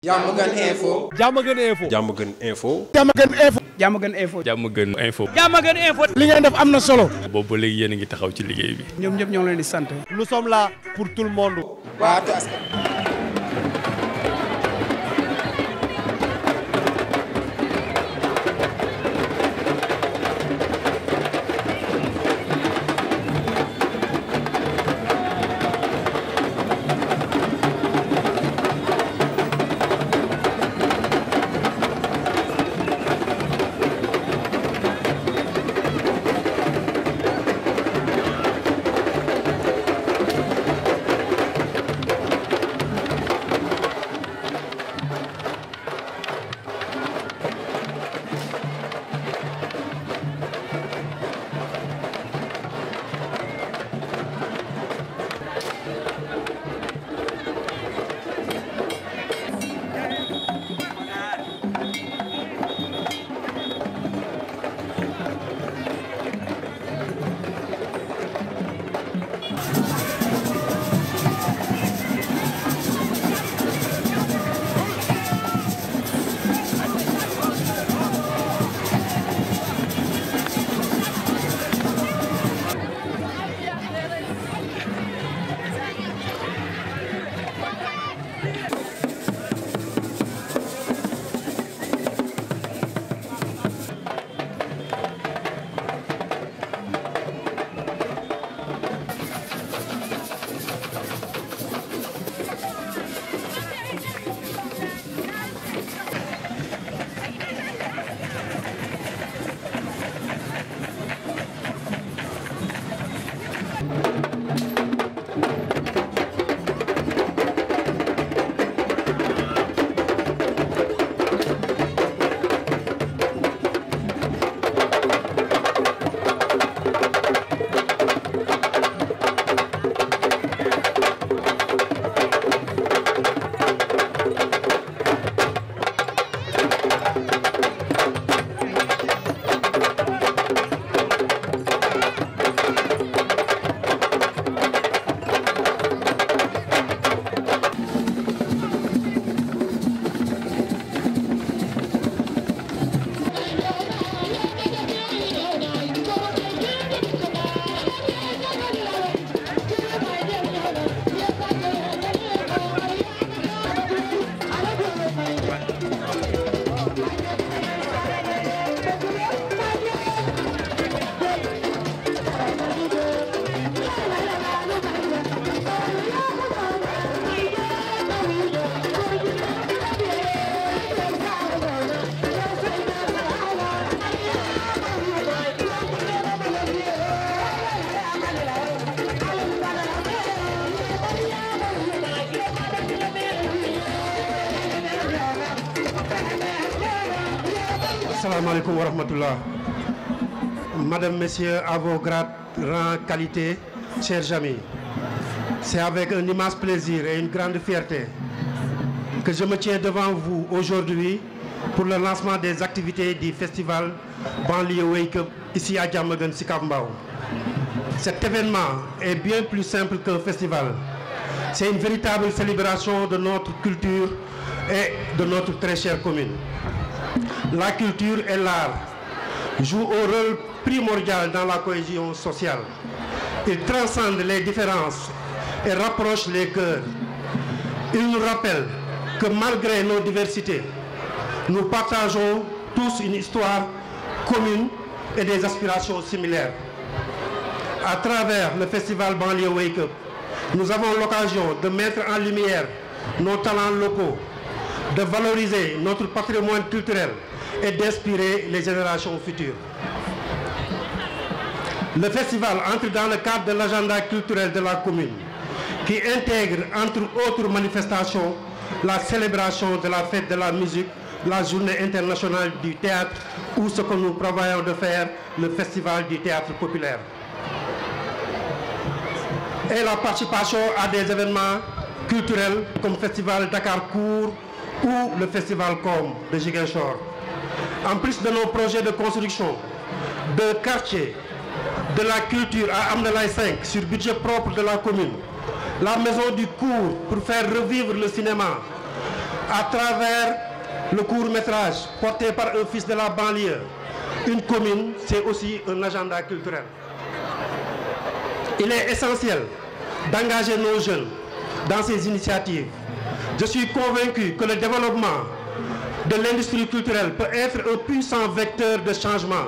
Diamaguène Info. Diamaguène Info. Diamaguène Info. Diamaguène Info. Diamaguène Info. Diamaguène Info. Diamaguène Info. li ngeen def am na solo. boobu ba léegi yéen a ngi taxaw ci liggéey bi. ñoom ñëpp ñoo ngi leen di sant. Nous sommes là pour tout le monde. waa askan. Assalamu alaikum wa rahmatullah. Madame, Messieurs, à vos grades, rangs, qualités, chers amis, c'est avec un immense plaisir et une grande fierté que je me tiens devant vous aujourd'hui pour le lancement des activités du festival Banlieue Wake Up ici à Diamaguène Sicap Mbao. Cet événement est bien plus simple qu'un festival. C'est une véritable célébration de notre culture et de notre très chère commune. La culture et l'art jouent un rôle primordial dans la cohésion sociale. Ils transcendent les différences et rapprochent les cœurs. Ils nous rappellent que malgré nos diversités, nous partageons tous une histoire commune et des aspirations similaires. À travers le festival Banlieue Wake Up, nous avons l'occasion de mettre en lumière nos talents locaux, de valoriser notre patrimoine culturel et d'inspirer les générations futures. Le festival entre dans le cadre de l'agenda culturel de la commune, qui intègre, entre autres manifestations, la célébration de la fête de la musique, la journée internationale du théâtre ou ce que nous prévoyons de faire, le festival du théâtre populaire. Et la participation à des événements culturels comme le festival Dakar Court ou le festival Com de Ziguinchor. En plus de nos projets de construction de quartiers, de la culture à Amdalaï 5 sur budget propre de la commune, la maison du cours pour faire revivre le cinéma, à travers le court-métrage porté par un fils de la banlieue. Une commune, c'est aussi un agenda culturel. Il est essentiel d'engager nos jeunes dans ces initiatives. Je suis convaincu que le développement de l'industrie culturelle peut être un puissant vecteur de changement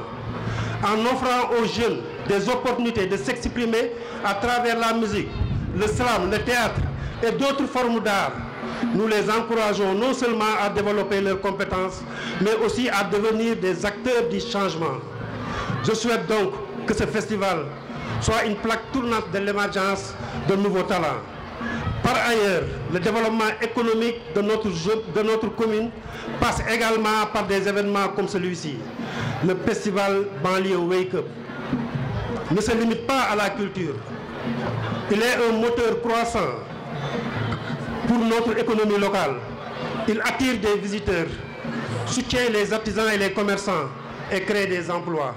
en offrant aux jeunes des opportunités de s'exprimer à travers la musique, le slam, le théâtre et d'autres formes d'art. Nous les encourageons non seulement à développer leurs compétences, mais aussi à devenir des acteurs du changement. Je souhaite donc que ce festival soit une plaque tournante de l'émergence de nouveaux talents. Par ailleurs, le développement économique de notre commune passe également par des événements comme celui-ci. Le festival Banlieue Wake Up ne se limite pas à la culture. Il est un moteur croissant pour notre économie locale. Il attire des visiteurs, soutient les artisans et les commerçants et crée des emplois.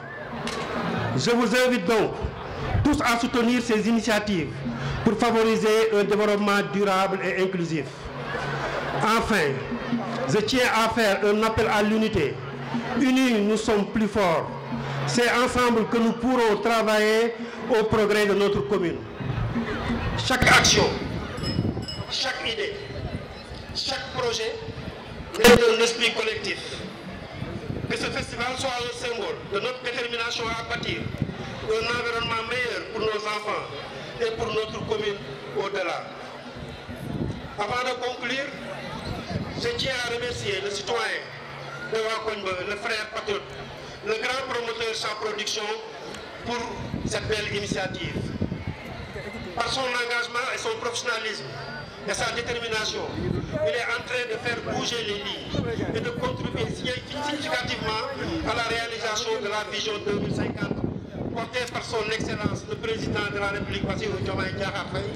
Je vous invite donc tous à soutenir ces initiatives pour favoriser un développement durable et inclusif. Enfin, je tiens à faire un appel à l'unité. Unis, nous sommes plus forts. C'est ensemble que nous pourrons travailler au progrès de notre commune. Chaque action, chaque idée, chaque projet est un esprit collectif. Que ce festival soit un symbole de notre détermination à bâtir un environnement meilleur pour nos enfants et pour notre commune au-delà. Avant de conclure, je tiens à remercier le citoyen de Wakonbe, le frère patriote, le grand promoteur sans production pour cette belle initiative. Par son engagement et son professionnalisme et sa détermination, il est en train de faire bouger les lignes et de contribuer significativement à la réalisation de la vision 2050 portée par son Excellence le Président de la République Bassirou Diomaye Diakhar Faye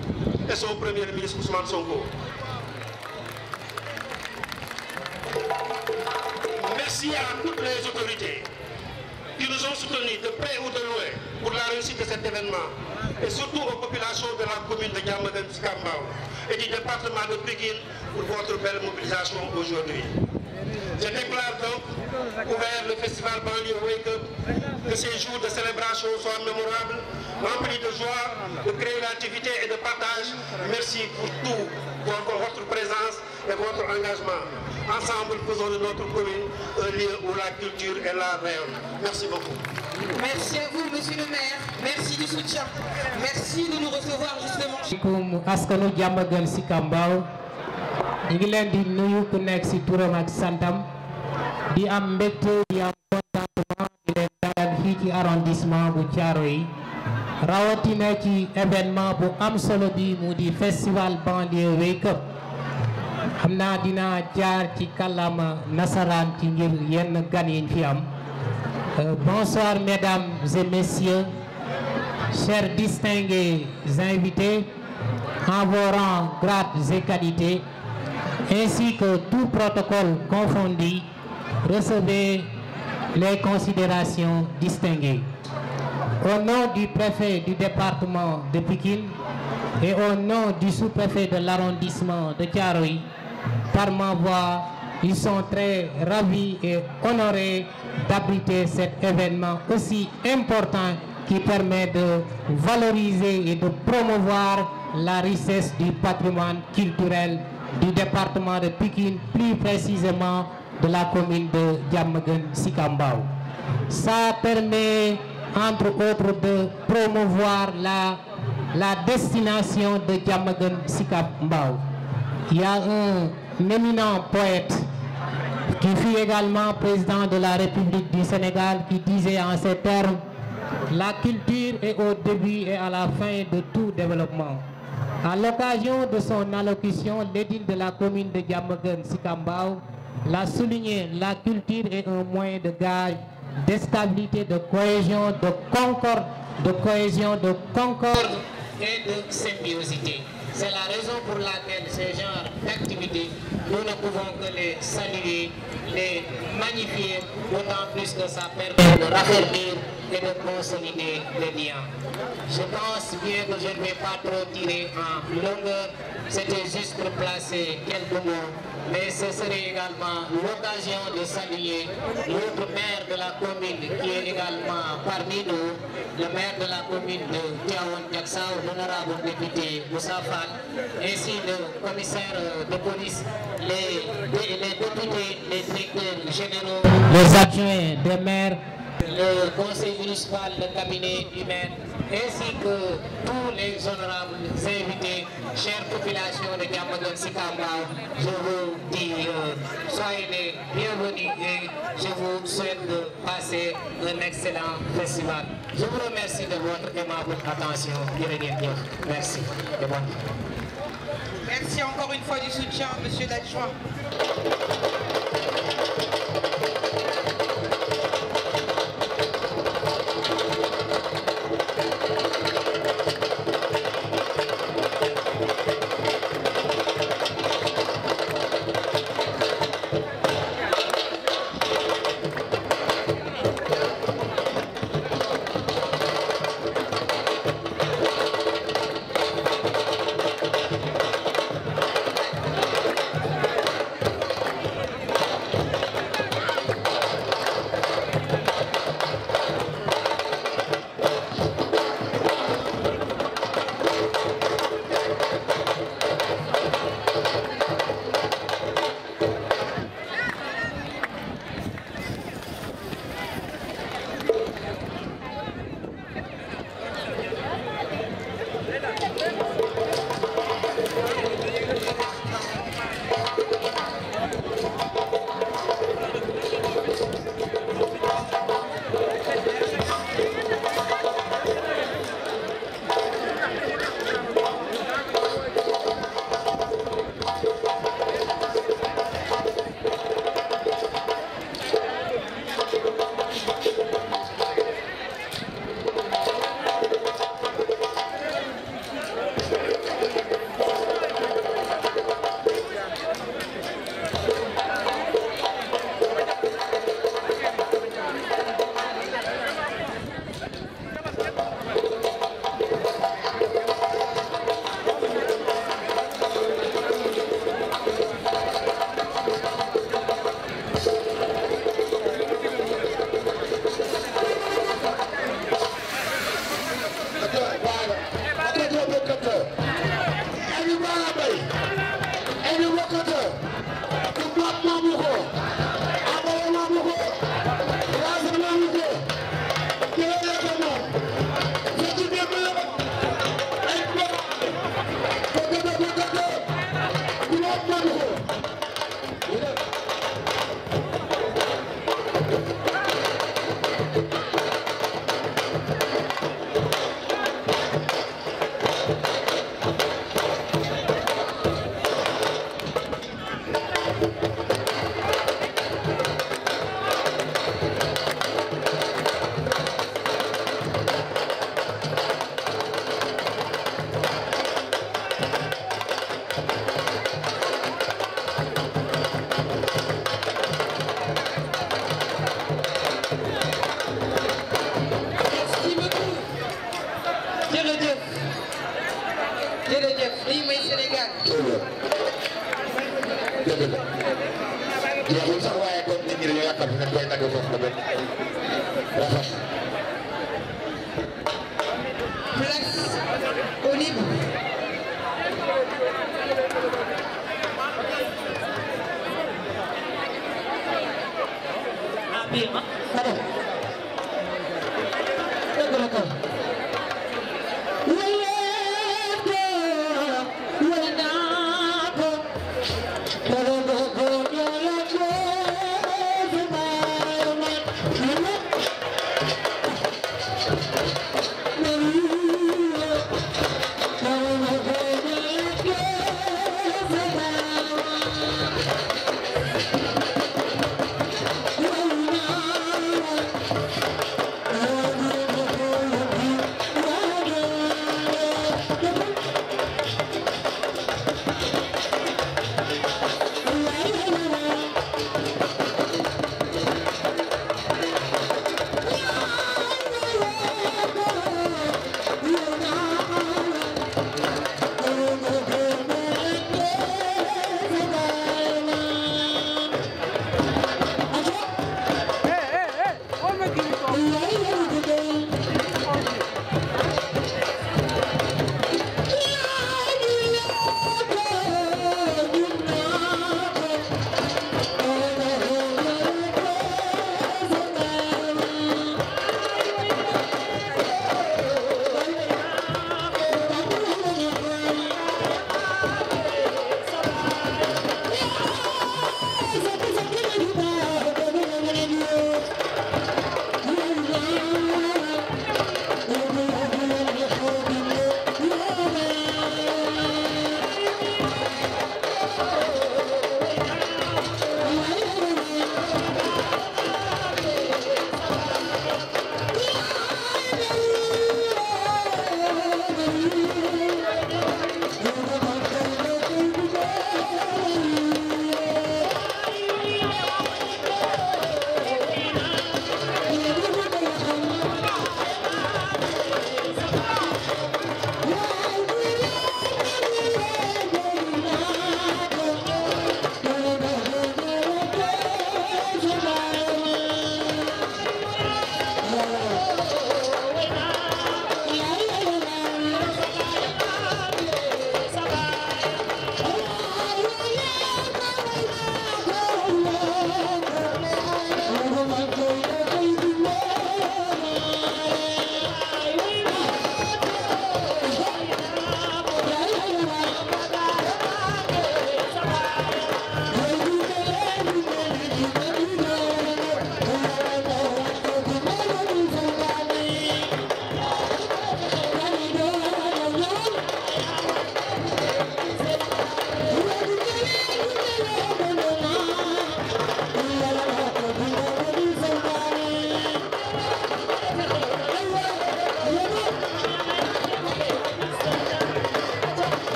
et son Premier ministre Ousmane Sonko. Merci à toutes les autorités qui nous ont soutenus de près ou de loin pour la réussite de cet événement et surtout aux populations de la commune de Diamaguène Sicap Mbao et du département de Pikine pour votre belle mobilisation aujourd'hui. Je déclare donc ouvert le festival Banlieue Wake Up, que ces jours de célébration soient mémorables, remplis de joie, de créativité et de partage. Merci pour tout, pour votre présence et votre engagement. Ensemble, faisons de notre commune un lieu où la culture et l'art rayonnent. Merci beaucoup. Merci à vous, monsieur le maire. Merci du soutien. Merci de nous recevoir justement. Comme askanu Diamaguène Sicap Mbao ñu ngi leen di nuyu ku nekk ci turam ak santam di am mbégte di am contentement di leen dalal fii ci arrondissement bu Thiaroye rawatina ci événement bu am solo bi mu di festival Banlieue Wake Up. xam naa dinaa jaar ci kàllaama nasaraan ci ngir yenn gan yi fi am. Bonsoir mesdames et messieurs, chers distingués invités, en vos rangs, grades et qualités, ainsi que tout protocole confondu, recevez les considérations distinguées. Au nom du préfet du département de Pikine et au nom du sous-préfet de l'arrondissement de Thiaroye, par ma voix, ils sont très ravis et honorés d'abriter cet événement aussi important qui permet de valoriser et de promouvoir la richesse du patrimoine culturel du département de Pikine, plus précisément de la commune de Diamaguène Sicap Mbao. Ça permet, entre autres, de promouvoir la destination de Diamaguène Sicap Mbao. Il y a un éminent poète qui fut également président de la République du Sénégal qui disait en ces termes: la culture est au début et à la fin de tout développement. À l'occasion de son allocution, l'édile de la commune de Diamaguène Sicap Mbao l'a souligné, la culture est un moyen de gage, de stabilité, de cohésion, de concorde, et de symbiosité. C'est la raison pour laquelle ce genre d'activités, nous ne pouvons que les saluer, les magnifier, d'autant plus que ça permet de raffermir et de consolider les liens. Je pense bien que je ne vais pas trop tirer en longueur, c'était juste pour placer quelques mots mais ce serait également l'occasion de saluer l'autre maire de la commune qui est également parmi nous, le maire de la commune de Tivaouane-Diacksao, l'honorable député Moussa Fall, ainsi le commissaire de police, les députés, les directeurs généraux, les adjoints des maires, le conseil municipal, le cabinet humain, ainsi que tous les honorables invités, chère population de Diamaguène Sicap Mbao, je vous dis soyez les bienvenus et je vous souhaite de passer un excellent festival. Je vous remercie de votre aimable attention. Merci. Et bon. Merci encore une fois du soutien, monsieur l'adjoint.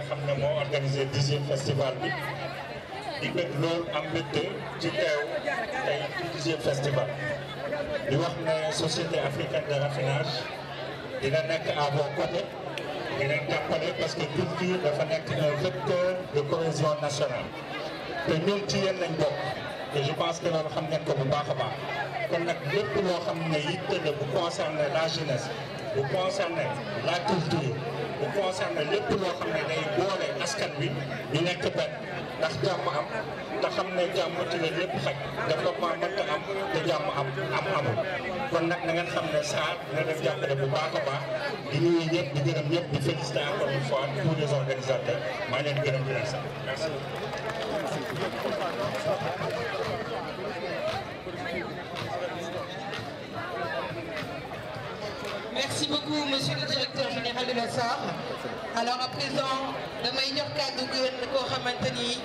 xam ne moo organisé 10e festival bi di bëgg loolu am mbégte ci teew tey 10e festival di wax ne société africaine de raffinage dina nekk à vos côtés dinañ jàppale parce que culture dafa nekk un vecteur de cohésion nationale te ñun ci yéen lañ bokk et je pense que loolu xam ngeen ko bu baax a baax kon nag lépp loo xam ne yitte la bu concerné la jeunesse bu concerné la culture bu concerné lépp loo xam ne day boole askan wi ñu nekk benn ndax jàmm am te xam ne jàmm ci la lépp xaj développement mënta am te jàmm amul kon nag na ngeen xam ne SAR dina def jàppale bu baax a baax di nuyu ñëpp di gërëm ñëpp di féliciter encore une fois tous les organisateurs maa leen gërëm di leen sant merci. Merci beaucoup, monsieur le directeur général de la SAR. Alors à présent, damay jox kàddu gi koo xamante ni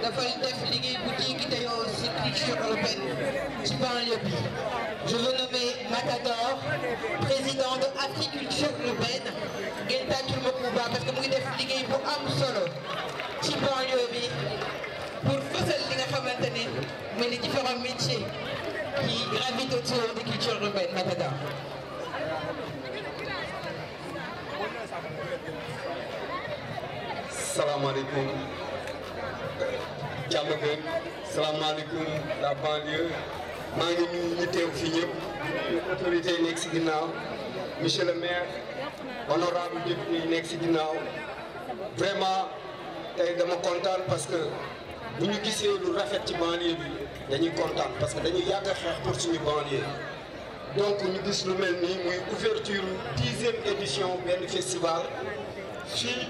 dafay def liggéey bu jéggi dayoo ci culture urbaine ci banlieue bi. Je veux nommer Matador, président de Africulture urbaine. ngeen tàccul ma bu baax parce que mu ngi def liggéey bu am solo ci banlieue bi pour fësal li nga xamante ni mooy les différents métiers qui gravitent autour des cultures urbaines. Matador. salaamaaleykum Diamaguène salaamaaleykum la banlieue maa ngi nuyu ñu teew fii ñëpp autorité yi nekk si ginnaaw monsieur le maire honorable député yi nekk si ginnaaw vraiment tey dama kontaan parce que bu ñu gisee lu rafet ci banlieue bi dañuy kontaan parce que dañuy yàgg a xeex pour suñu banlieue donc ñu gis lu mel nii muy ouverture 10e édition benn festival fii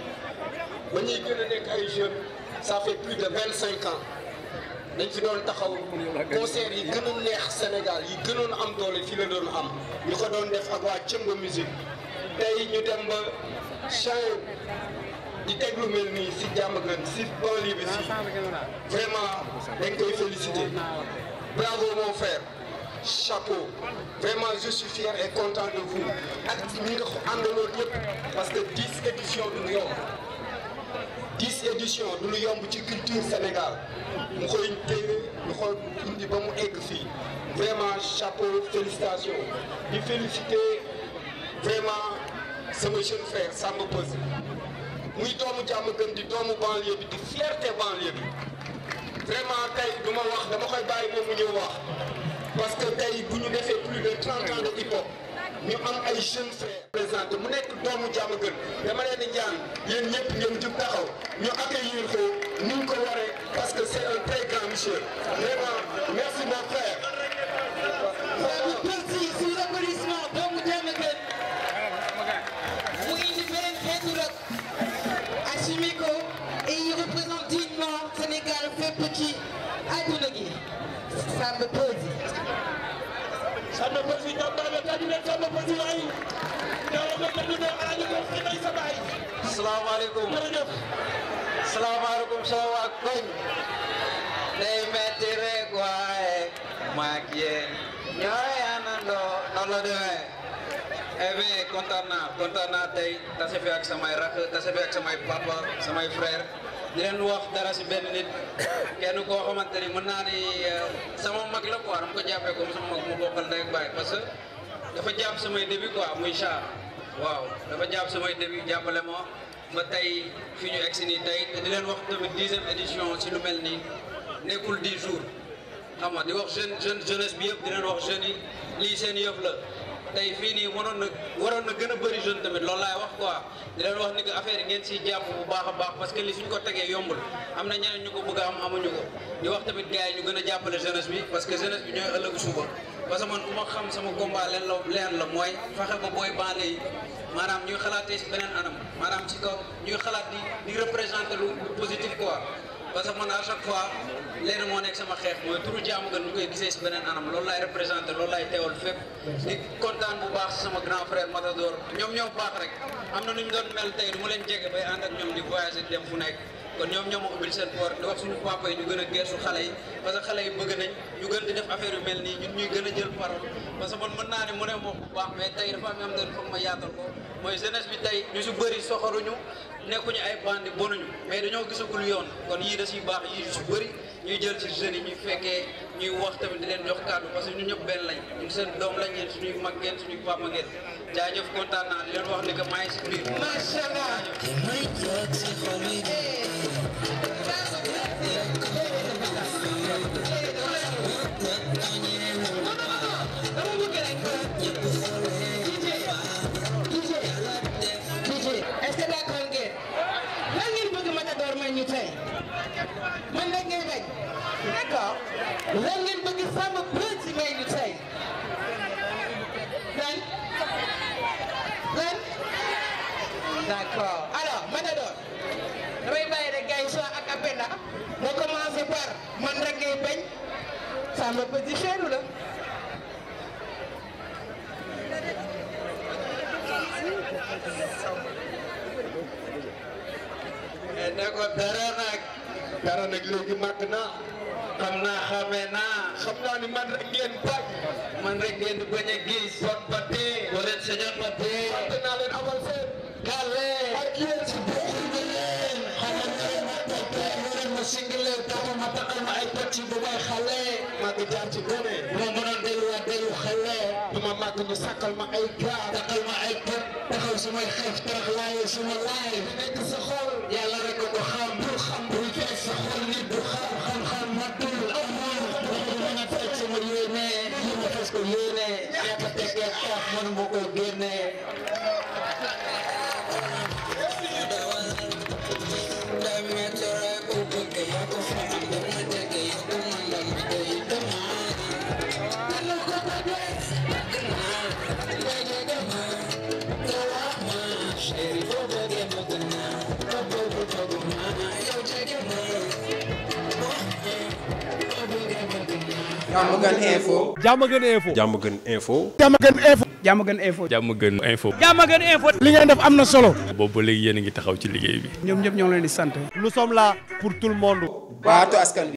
ba ñuy gën a nekk ay jeunes ça fait plus de 25 ans dañ fi doon taxaw concert yi gën a neex Sénégal yi gënoon am doole fii la doon am ñu ko doon def ak waa Cëmba musique tey ñu dem ba chaine di teg lu mel nii si Diamaguène si banlieue bi fii vraiment dañ koy féliciter bravo mon frère chapeau vraiment je suis fier et content de vous ak ñi nga àndaloon ñëpp parce que 10 éditions du yomb 10 éditions du lu yomb ci culture Sénégal mu koy téye ñu xool indi ba mu egg fii vraiment chapeau félicitations di féliciter vraiment sama jeune frère Samba Peuzzi muy doomu Diamaguène di doomu banlieue bi di fierté banlieue bi vraiment tey du ma wax dama koy bàyyi moom mu ñëw wax parce que tey bu ñu defee plus de 30 ans de hip hop ñu am ay jeunes frères présenté mu nekk doomu Diamaguène dama leen di ñaan yéen ñëpp ngeen jug taxaw ñu accueillir ko ni ñu ko waree parce que c'est un très grand monsieur vraiment merci mon frère. Peuzzi sous applaudissement doomu Diamaguène mu indi beneen xeetu rek assumé ko et il représente dignement Sénégal fépp ci àdduna gi Samba Peuzzi. Samba Peuzzi ñoom daal la tàggu leen Samba Peuzzi waay ñoo la tàggu ne alaaji ko xëy sa baay. salaamaaleykum jërëjëf. salaamaaleykum sama waa koñ day metti rek waaye maak yéen ñooy àndandoo noonu la demee eh bien kontaan naa tey tase fi ak samay rakk tase fi ak samay papa samay frère di leen wax dara si benn nit kenn koo xamante ni mën naa ni sama mag la quoi dama ko jàppee comme sama mag mu bokkal ndey ak baay parce que dafa jàpp samay début quoi muy Char waaw dafa jàpp samay début jàppale ma ba tey fi ñu egsi nii tey te di leen wax tamit 10e édition si lu mel nii nekkul 10 jours xam nga di wax jeunesse bi yëpp di leen wax jeunes yi lii seen yëpp la tey fii nii waroon na gën a bëri jeune tamit loolu laay wax quoi di leen wax ni que affaire yi ngeen siy jàpp bu baax a baax parce que li suñ ko tegee yombul am na ñeneen ñu ko bëgg a am amuñu ko di wax tamit gars yi ñu gën a jàppale jeunesse bi parce que jeunesse bi ñooy ëllëg suba parce que man ku ma xam sama combat leen la mooy fexe ba booy banlieue yi maanaam ñuy xalaatee si beneen anam maanaam ci kaw ñuy xalaat di représenter lu positif quoi parce que man à chaque fois leen moo nekk sama xeex mooy turu Diamaguène ñu koy gisee si beneen anam loolu laay représenté loolu laay teewal fépp di kontaan bu baax si sama grand frère Matador ñoom ñoo baax rek am na nu ñu doon mel tey du ma leen jege bay ànd ak ñoom di voyager dem fu nekk kon ñoom ñoo ma ubbil seen porte di wax suñu papa yi ñu gën a geesu xale yi parce que xale yi bëgg nañ ñu gën di def affaire yu mel nii ñun ñuy gën a jël parole parce que man mën naa ne mu ne moom bu baax mais tey dafa am am foog ma yaatal ko mooy jeunesse bi tey ñu si bëri soxoruñu nekkuñu ay bandi bonuñu mais dañoo gisagul yoon kon yii da siy baax yii su bëri ñuy jël ci jeunes yi ñuy fekkee ñuy wax tamit di leen jox kàddu parce que ñun ñëpp benn lañ ñun seen doom lañ yéen suñuy mag ngeen suñuy papa ngeen jaajëf kontaan naa di leen wax ni que maa ngi si biir. macha est-ce que d'accord ngeen lan ngeen bëgg Matador may ñu tey man nag ngay bañ d'accord lan ngeen bëgg Samba Peuzzi may ñu tey lan d'accord alors Matador damay bàyyi rek gars yi soo ak Apenda nga commencé par man rek ngay bañ Samba Peuzzi xeeru la. ne ko dara nag léegi màgg naa xam naa xamee naa xam naa ni man rek ngeen bañ man rek ngeen di bañ a gis bon ba dee wala sañoon ba dee sant naa leen amal seen kàlle ak yéen si bokkul nga leen xamal leen ma toppee leen ma singale taxul ma taxal ma ay pàcc bu may xale màgg jaar ci gone bu ma mënoon delluwaat dellu xale du ma màgg ñu sàkkal ma ay gaa taxal ma ay pët taxaw sumay xeef tarax laaye suma laay di nekk sa xol yàlla rek ko xam bul xam bul fees sa xol nit du xam matul amul waxu mën a fekk sama yéene yi ma fes ko yéene ñaata teggee xeex mënu ma ko génne Diamaguène Info. Diamaguène Info. Diamaguène Info. Diamaguène Info. Diamaguène Info. Diamaguène Info. Diamaguène Info. li ngeen def am na solo. boobu ba léegi yéen a ngi taxaw ci liggéey bi. ñoom ñëpp ñoo ngi leen di sant. Nous sommes là pour tout le monde. baatu askan bi.